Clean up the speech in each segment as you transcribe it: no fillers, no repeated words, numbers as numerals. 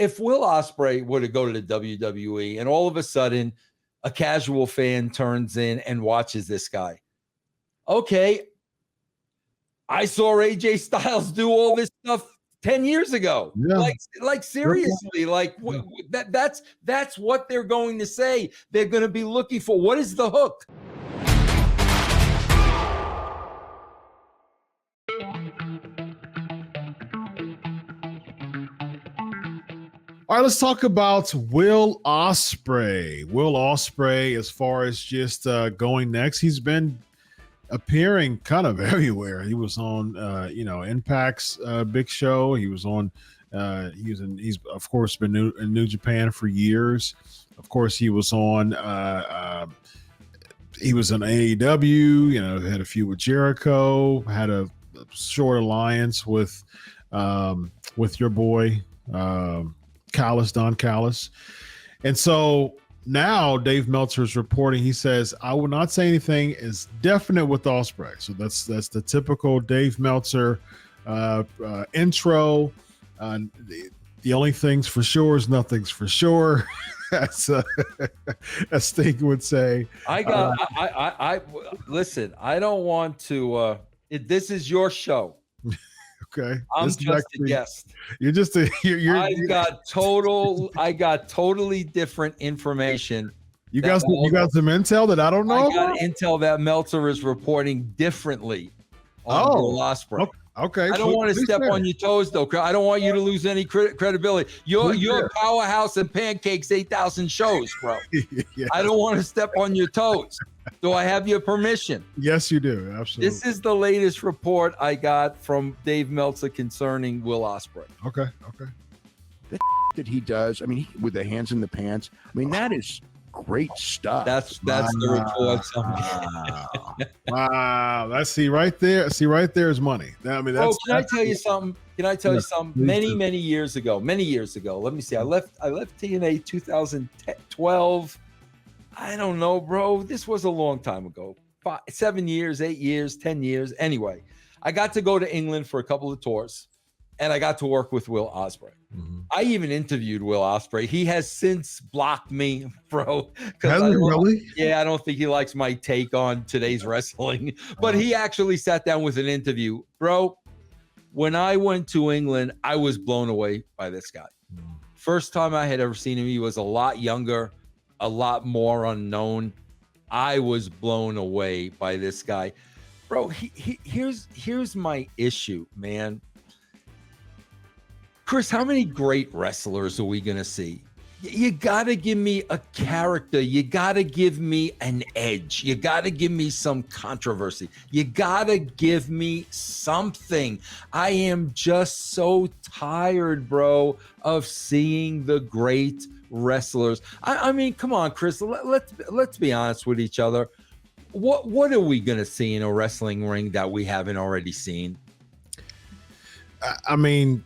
if Will Ospreay were to go to the WWE and all of a sudden a casual fan turns in and watches this guy, okay, I saw AJ Styles do all this stuff 10 years ago. Yeah. Like seriously, like that's what they're going to say. They're going to be looking for, what is the hook? All right, let's talk about Will Ospreay. Will Ospreay, as far as just going next, he's been appearing kind of everywhere. He was on, Impact's big show. He was on. He's of course been in New Japan for years. Of course, he was on. He was in AEW. Had a feud with Jericho. Had a short alliance with your boy. Don Callis. And so now Dave Meltzer is reporting, he says, I will not say anything is definite with Ospreay. So that's the typical Dave Meltzer intro. The only thing's for sure is nothing's for sure. As Sting would say. I listen, I don't want to, this is your show. Okay. I'm just a guest. You're just a. I got totally different information. You got some intel that I don't know. I got intel that Meltzer is reporting differently on Will Ospreay. Okay. I don't want to step on your toes, though. I don't want you to lose any credibility. You're a powerhouse and pancakes 8,000 shows, bro. Yes. I don't want to step on your toes. Do I have your permission? Yes, you do. Absolutely. This is the latest report I got from Dave Meltzer concerning Will Ospreay. Okay. The that he does, I mean, with the hands in the pants, I mean, that is great stuff. That's the report. Wow. That's see right there is money. I mean, that's. Can I tell you something? Many years ago. Let me see. I left TNA 2012. I don't know, bro. This was a long time ago. 7 years, 8 years, 10 years. Anyway, I got to go to England for a couple of tours, and I got to work with Will Ospreay. Mm-hmm. I even interviewed Will Ospreay. He has since blocked me, bro. Has he really? Yeah, I don't think he likes my take on today's wrestling. But he actually sat down with an interview. Bro, when I went to England, I was blown away by this guy. Mm-hmm. First time I had ever seen him, he was a lot younger, a lot more unknown. I was blown away by this guy. Bro, here's my issue, man. Chris, how many great wrestlers are we going to see? You got to give me a character. You got to give me an edge. You got to give me some controversy. You got to give me something. I am just so tired, bro, of seeing the great wrestlers. I mean, come on, Chris, let's be honest with each other. What are we going to see in a wrestling ring that we haven't already seen? I mean,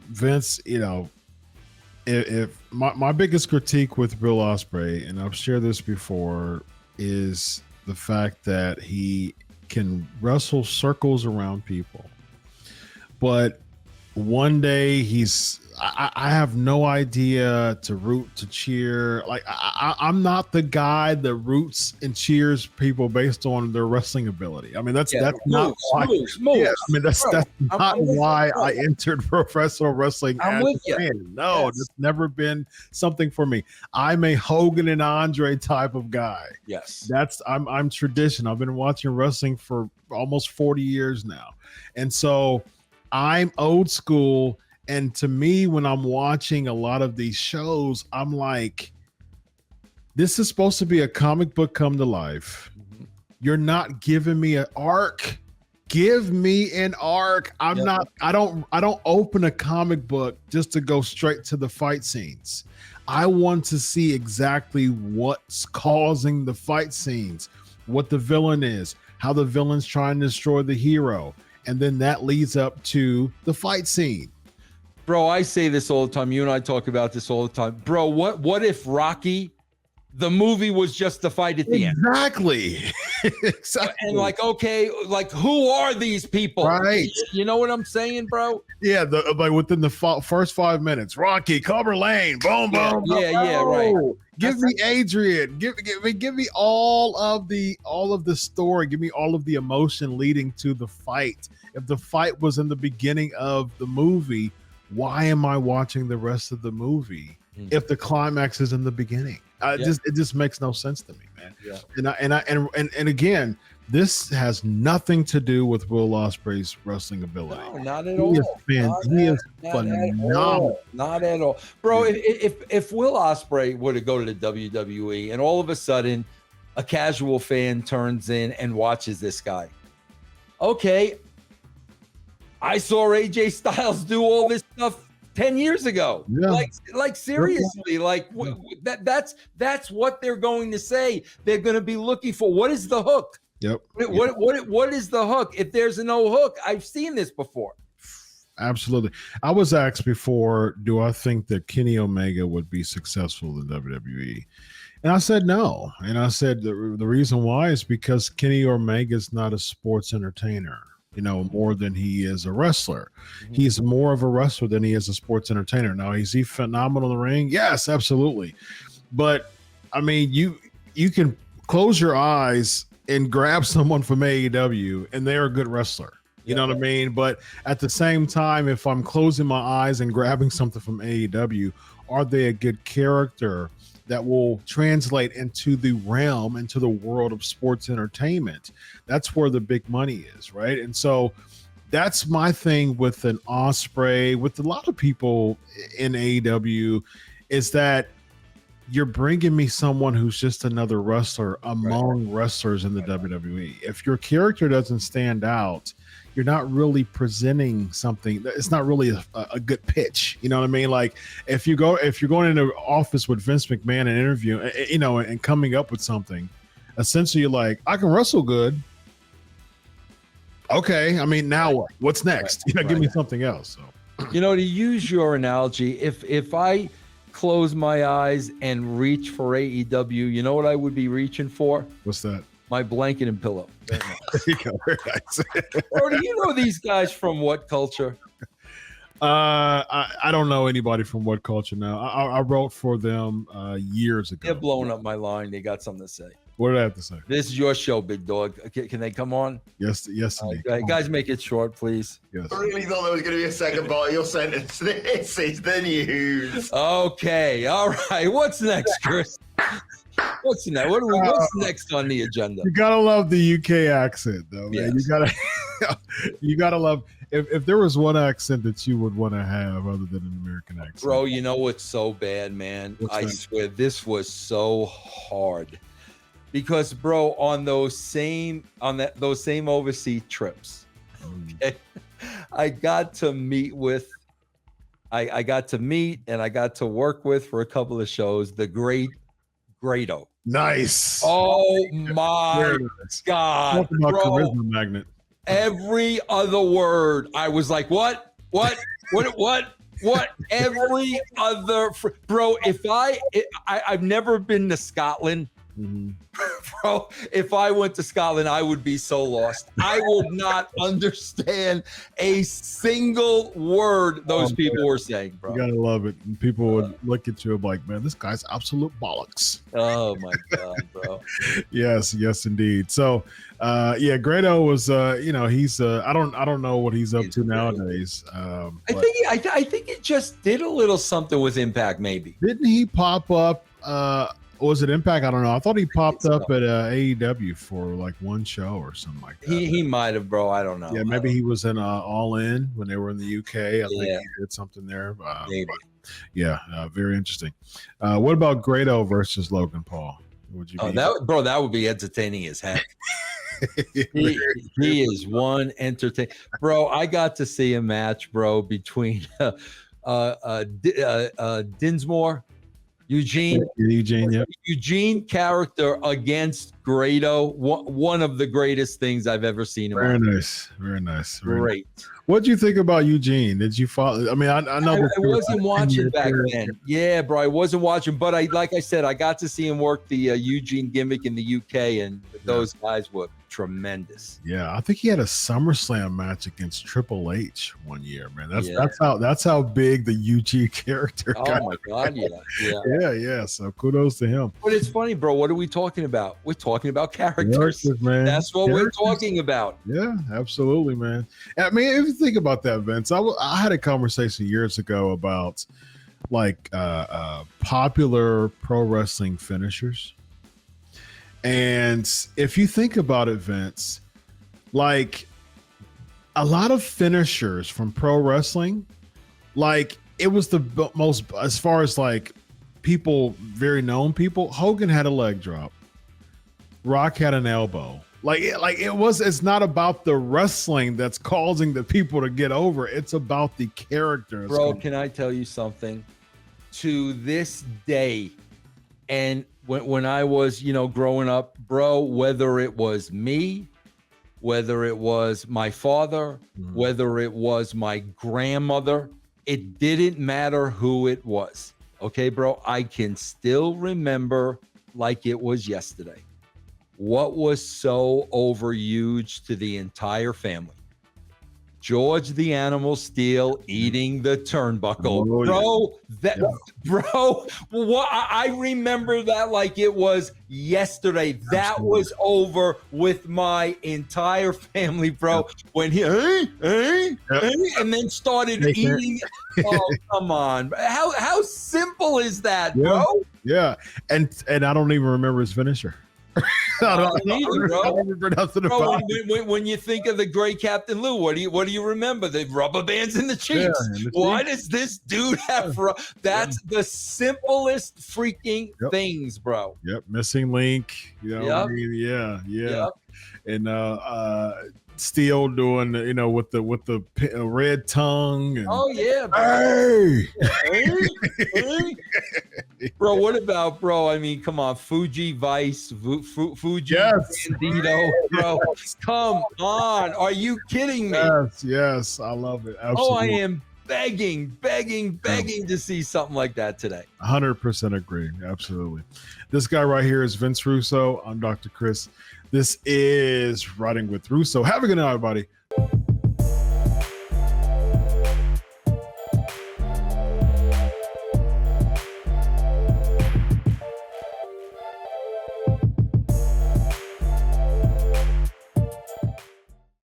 Vince, if my biggest critique with Will Ospreay, and I've shared this before, is the fact that he can wrestle circles around people. But one day I have no idea to root, to cheer. Like I'm not the guy that roots and cheers people based on their wrestling ability. I mean, that's not why. Yeah, I mean, that's not why I entered professional wrestling. I'm with you. No, yes. It's never been something for me. I'm a Hogan and Andre type of guy. Yes, I'm tradition. I've been watching wrestling for almost 40 years now, and so I'm old school. And to me, when I'm watching a lot of these shows, I'm like, this is supposed to be a comic book come to life. Mm-hmm. You're not giving me an arc. Give me an arc. I don't open a comic book just to go straight to the fight scenes. I want to see exactly what's causing the fight scenes, what the villain is, how the villain's trying to destroy the hero. And then that leads up to the fight scene. Bro, I say this all the time. You and I talk about this all the time. Bro, what if Rocky The movie was just the fight at the end. Exactly. Exactly. And like, okay, like who are these people? Right. You know what I'm saying, bro? Yeah, like within the first 5 minutes, Rocky, Clubber Lane, boom, boom, Yeah, right. Give me Adrian. Give me all of the story. Give me all of the emotion leading to the fight. If the fight was in the beginning of the movie, why am I watching the rest of the movie if the climax is in the beginning? It just makes no sense to me, man. Yeah. And again, this has nothing to do with Will Ospreay's wrestling ability. No, not at all. He is phenomenal. Not at all. Bro, if Will Ospreay were to go to the WWE and all of a sudden a casual fan turns in and watches this guy. Okay, I saw AJ Styles do all this stuff 10 years ago. Yeah. Like seriously, like that's what they're going to say. They're going to be looking for. What is the hook? Yep. What is the hook? If there's no hook, I've seen this before. Absolutely. I was asked before, do I think that Kenny Omega would be successful in WWE? And I said no. And I said the reason why is because Kenny Omega is not a sports entertainer, more than he is a wrestler. Mm-hmm. He's more of a wrestler than he is a sports entertainer. Now, is he phenomenal in the ring? Yes, absolutely. But I mean, you can close your eyes and grab someone from AEW and they're a good wrestler. You know what I mean? But at the same time, if I'm closing my eyes and grabbing something from AEW, are they a good character that will translate into the realm, into the world of sports entertainment? That's where the big money is, right? And so that's my thing with an Ospreay, with a lot of people in AEW, is that you're bringing me someone who's just another wrestler among wrestlers in the WWE. If your character doesn't stand out, you're not really presenting something. It's not really a good pitch. You know what I mean? Like if you're going into an office with Vince McMahon and interview, and coming up with something, essentially you're like, I can wrestle good. Okay. I mean, now what? What's next? Give me something else. So. To use your analogy, if I close my eyes and reach for AEW, you know what I would be reaching for? What's that? My blanket and pillow. There you go. Very nice. Bro, do you know these guys from what culture? I don't know anybody from what culture now. I wrote for them years ago. They're blowing up my line. They got something to say. What did I have to say? This is your show, big dog. Can they come on? Yes, indeed. Guys, make it short, please. Yes. I really thought there was going to be a second part of your sentence. This is the news. Okay, all right. What's next, Chris? What's next? What's next on the agenda? You gotta love the UK accent, though, man. Yes. You gotta love. If there was one accent that you would want to have other than an American accent, bro, you know what's so bad, man? I swear this was so hard. Because, bro, on those same overseas trips, okay, I got to meet and I got to work with for a couple of shows the great Grado. Nice. Oh my God, bro! Charisma magnet. Every other word, I was like, what? Every other, bro. If I've never been to Scotland. Mm-hmm. Bro, if I went to Scotland, I would be so lost. I would not understand a single word those people were saying, bro. You gotta love it. And people would look at you like, man, this guy's absolute bollocks. Oh my God, bro. yes, indeed. So Grado was he's I don't know what he's up to nowadays. I think he just did a little something with Impact, maybe. Didn't he pop up was it Impact? I don't know. I thought he popped up at AEW for like one show or something like that. He might have, bro. I don't know. Yeah, maybe he was in All In when they were in the UK. I think he did something there. Maybe. Yeah, very interesting. What about Grado versus Logan Paul? Would you? That would be entertaining as heck. he is one entertaining, bro. I got to see a match, bro, between Dinsmore Eugene. Eugene, yeah. Eugene character against Grado. One of the greatest things I've ever seen. Very nice. Very nice. Very Great. Nice. What do you think about Eugene? Did you follow? I mean, I know I wasn't watching back then. Yeah, bro, I wasn't watching, but like I said, I got to see him work the Eugene gimmick in the UK, and those guys were tremendous. Yeah, I think he had a SummerSlam match against Triple H one year, man. That's how big the Eugene character got. Oh my God, yeah. So kudos to him. But it's funny, bro. What are we talking about? We're talking about characters, man. That's what we're talking about. Yeah, absolutely, man. I mean, if you think about that, Vince, I had a conversation years ago about like popular pro wrestling finishers. And if you think about it, Vince, like a lot of finishers from pro wrestling, like it was the most, as far as like people, very known people, Hogan had a leg drop. Rock had an elbow. It's not about the wrestling that's causing the people to get over. It's about the characters. Bro, can I tell you something? To this day, and when I was, growing up, bro, whether it was me, whether it was my father, whether it was my grandmother, it didn't matter who it was. Okay, bro, I can still remember like it was yesterday. What was so overused to the entire family? George the Animal Steel eating the turnbuckle. I remember that like it was yesterday. That was over with my entire family, bro. When he and then started eating. Oh, come on. How simple is that, bro? Yeah. And I don't even remember his finisher. I don't remember nothing about it. When you think of the great Captain Lou, what do you remember? The rubber bands in the cheeks. Why does this dude have? That's the simplest freaking things, bro. Yep, missing link. I mean? Yeah. And Steel doing, with the red tongue. And, oh yeah, bro. Hey. Bro, what about, bro? I mean, come on, Fuji Vice, Fuji Bandito, bro. Come on, are you kidding me? Yes, I love it. Absolutely. Oh, I am begging to see something like that today. 100% agree. Absolutely. This guy right here is Vince Russo. I'm Dr. Chris. This is Writing with Russo. Have a good night, everybody.